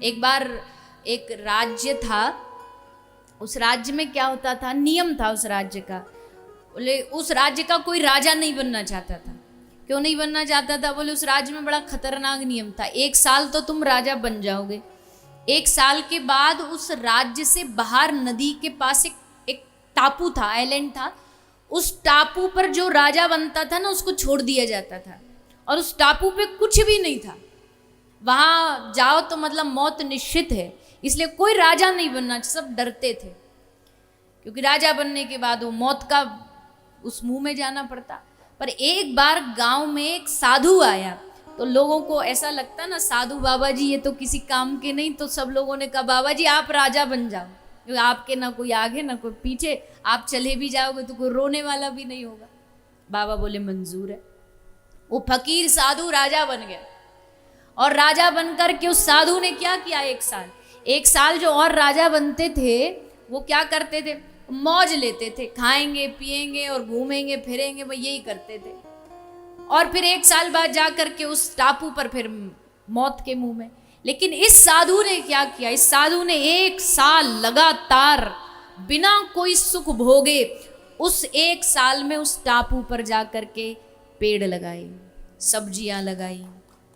एक बार एक राज्य था, उस राज्य में क्या होता था, नियम था उस राज्य का। बोले उस राज्य का कोई राजा नहीं बनना चाहता था। क्यों नहीं बनना चाहता था? बोले उस राज्य में बड़ा खतरनाक नियम था, 1 साल तो तुम राजा बन जाओगे, 1 साल के बाद उस राज्य से बाहर नदी के पास एक टापू था, आइलैंड था, उस टापू पर जो राजा बनता था ना उसको छोड़ दिया जाता था। और उस टापू पे कुछ भी नहीं था, वहां जाओ तो मतलब मौत निश्चित है। इसलिए कोई राजा नहीं बनना, सब डरते थे, क्योंकि राजा बनने के बाद वो मौत का उस मुंह में जाना पड़ता। पर एक बार गांव में एक साधु आया, तो लोगों को ऐसा लगता ना साधु बाबा जी ये तो किसी काम के नहीं, तो सब लोगों ने कहा बाबा जी आप राजा बन जाओ, क्योंकि आपके ना कोई आगे ना कोई पीछे, आप चले भी जाओगे तो कोई रोने वाला भी नहीं होगा। बाबा बोले मंजूर है। वो फकीर साधु राजा बन गया। और राजा बनकर के उस साधु ने क्या किया, 1 साल जो और राजा बनते थे वो क्या करते थे, मौज लेते थे, खाएंगे पिएंगे और घूमेंगे फिरेंगे, वो यही करते थे। और फिर 1 साल बाद जाकर के उस टापू पर फिर मौत के मुंह में। लेकिन इस साधु ने क्या किया, इस साधु ने 1 साल लगातार बिना कोई सुख भोगे उस 1 साल में उस टापू पर जाकर के पेड़ लगाए, सब्जियां लगाई,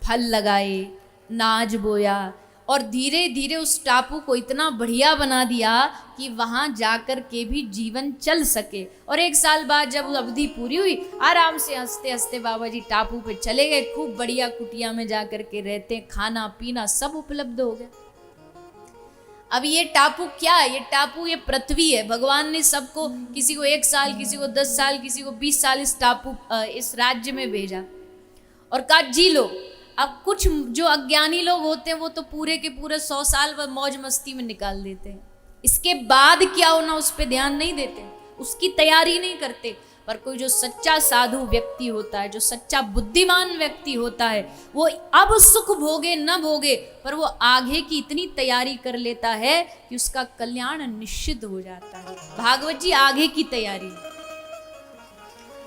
फल लगाए, नाज बोया, और धीरे धीरे उस टापू को इतना बढ़िया बना दिया कि वहां जाकर के भी जीवन चल सके। और 1 साल बाद जब अवधि पूरी हुई, आराम से हंसते हंसते बाबा जी टापू पे चले गए, खूब बढ़िया कुटिया में जाकर के रहते, खाना पीना सब उपलब्ध हो गया। अब ये टापू क्या है, ये टापू ये पृथ्वी है। भगवान ने सबको, किसी को 1 साल, किसी को 10 साल, किसी को 20 साल इस टापू इस राज्य में भेजा और कहा जी लो। अब कुछ जो अज्ञानी लोग होते हैं वो तो पूरे के पूरे 100 साल मौज मस्ती में निकाल देते हैं, इसके बाद क्या होना उस पर ध्यान नहीं देते, उसकी तैयारी नहीं करते। पर कोई जो सच्चा साधु व्यक्ति होता है, जो सच्चा बुद्धिमान व्यक्ति होता है, वो अब सुख भोगे न भोगे पर वो आगे की इतनी तैयारी कर लेता है कि उसका कल्याण निश्चित हो जाता है। भागवत जी आगे की तैयारी,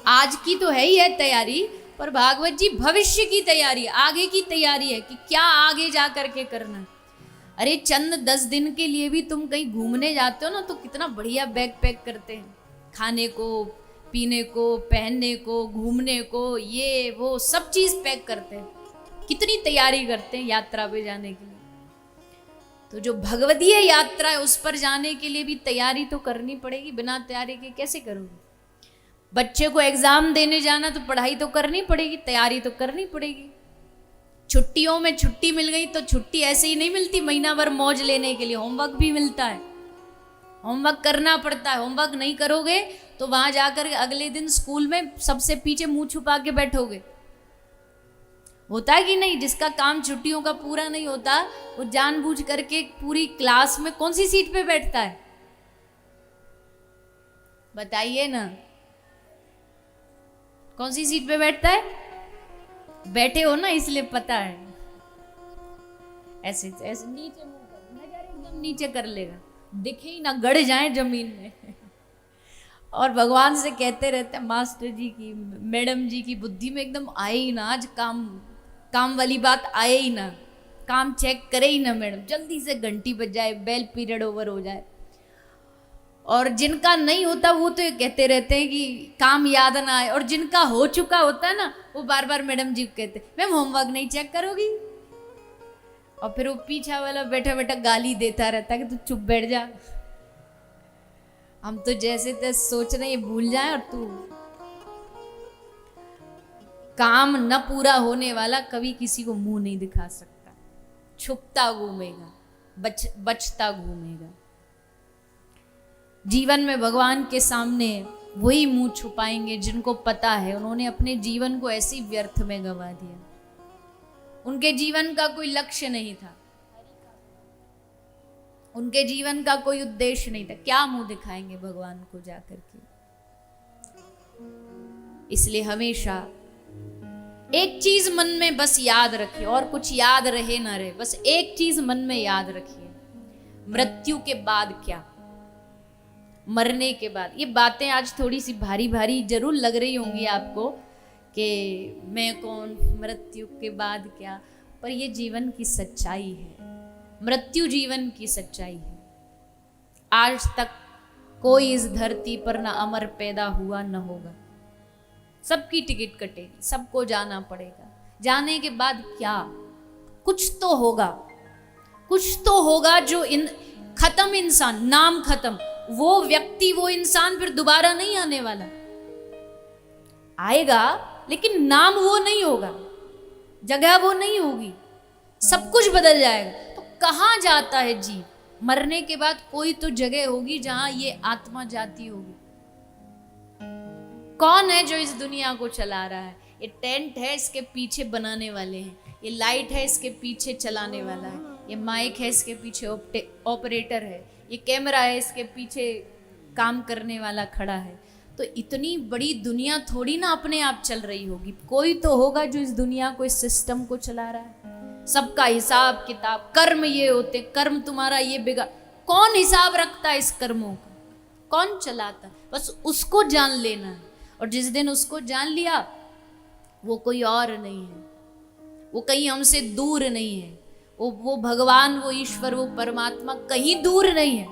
आज की तो है ही है तैयारी, पर भागवत जी भविष्य की तैयारी, आगे की तैयारी है कि क्या आगे जा करके करना। अरे चंद 10 दिन के लिए भी तुम कहीं घूमने जाते हो ना तो कितना बढ़िया बैग पैक करते हैं, खाने को पीने को पहनने को घूमने को, ये वो सब चीज पैक करते हैं, कितनी तैयारी करते हैं यात्रा पे जाने के लिए। तो जो भगवदीय यात्रा है उस पर जाने के लिए भी तैयारी तो करनी पड़ेगी, बिना तैयारी के कैसे करोगे। बच्चे को एग्जाम देने जाना तो पढ़ाई तो करनी पड़ेगी, तैयारी तो करनी पड़ेगी। छुट्टियों में छुट्टी मिल गई तो छुट्टी ऐसे ही नहीं मिलती, महीना भर मौज लेने के लिए होमवर्क भी मिलता है, होमवर्क करना पड़ता है। होमवर्क नहीं करोगे तो वहां जाकर अगले दिन स्कूल में सबसे पीछे मुंह छुपा के बैठोगे। होता है कि नहीं, जिसका काम छुट्टियों का पूरा नहीं होता वो जानबूझ करके पूरी क्लास में कौन सी सीट पे बैठता है, बताइए ना, कौन सी सीट पे बैठता है? बैठे हो ना इसलिए पता है। ऐसे ऐसे नीचे मुंह कर, नजर एकदम नीचे कर लेगा, दिखे ही ना, गड़ जाए जमीन में। और भगवान से कहते रहते हैं मास्टर जी की, मैडम जी की बुद्धि में एकदम आए ही ना, आज काम वाली बात आए ही ना, काम चेक करे ही ना मैडम, जल्दी से घंटी बज जाए, बेल पीरियड ओवर हो जाए। और जिनका नहीं होता वो तो ये कहते रहते हैं कि काम याद ना आए, और जिनका हो चुका होता है ना वो बार बार मैडम जी कहते हैं मैम होमवर्क नहीं चेक करोगी, और फिर वो पीछा वाला बैठा बैठा गाली देता रहता है कि तू चुप बैठ जा, हम तो जैसे तैसे सोच रहे ये भूल जाए, और तू काम न पूरा होने वाला कभी किसी को मुंह नहीं दिखा सकता, छुपता घूमेगा, बचता घूमेगा। जीवन में भगवान के सामने वही मुंह छुपाएंगे जिनको पता है उन्होंने अपने जीवन को ऐसे व्यर्थ में गंवा दिया, उनके जीवन का कोई लक्ष्य नहीं था, उनके जीवन का कोई उद्देश्य नहीं था, क्या मुंह दिखाएंगे भगवान को जाकर के। इसलिए हमेशा एक चीज मन में बस याद रखिए, और कुछ याद रहे ना रहे, बस एक चीज मन में याद रखिए, मृत्यु के बाद क्या, मरने के बाद। ये बातें आज थोड़ी सी भारी भारी जरूर लग रही होंगी आपको कि मैं कौन, मृत्यु के बाद क्या, पर ये जीवन की सच्चाई है। मृत्यु जीवन की सच्चाई है। आज तक कोई इस धरती पर न अमर पैदा हुआ न होगा। सबकी टिकट कटेगी, सबको जाना पड़ेगा। जाने के बाद क्या? कुछ तो होगा, कुछ तो होगा जो खत्म इंसान, नाम खत्म, वो व्यक्ति, वो इंसान फिर दोबारा नहीं आने वाला। आएगा लेकिन नाम वो नहीं होगा, जगह वो नहीं होगी, सब कुछ बदल जाएगा। तो कहाँ जाता है जीव? मरने के बाद कोई तो जगह होगी जहां ये आत्मा जाती होगी। कौन है जो इस दुनिया को चला रहा है? ये टेंट है, इसके पीछे बनाने वाले हैं। ये लाइट है, इसके पीछे चलाने वाला है। ये माइक है, इसके पीछे ऑपरेटर है। ये कैमरा है, इसके पीछे काम करने वाला खड़ा है। तो इतनी बड़ी दुनिया थोड़ी ना अपने आप चल रही होगी, कोई तो होगा जो इस दुनिया को, इस सिस्टम को चला रहा है। सबका हिसाब किताब, कर्म ये होते, कर्म तुम्हारा ये बिगा, कौन हिसाब रखता है इस कर्मों का? कौन चलाता? बस उसको जान लेना है। और जिस दिन उसको जान लिया, वो कोई और नहीं है, वो कहीं हमसे दूर नहीं है। वो भगवान, वो ईश्वर, वो परमात्मा कहीं दूर नहीं है।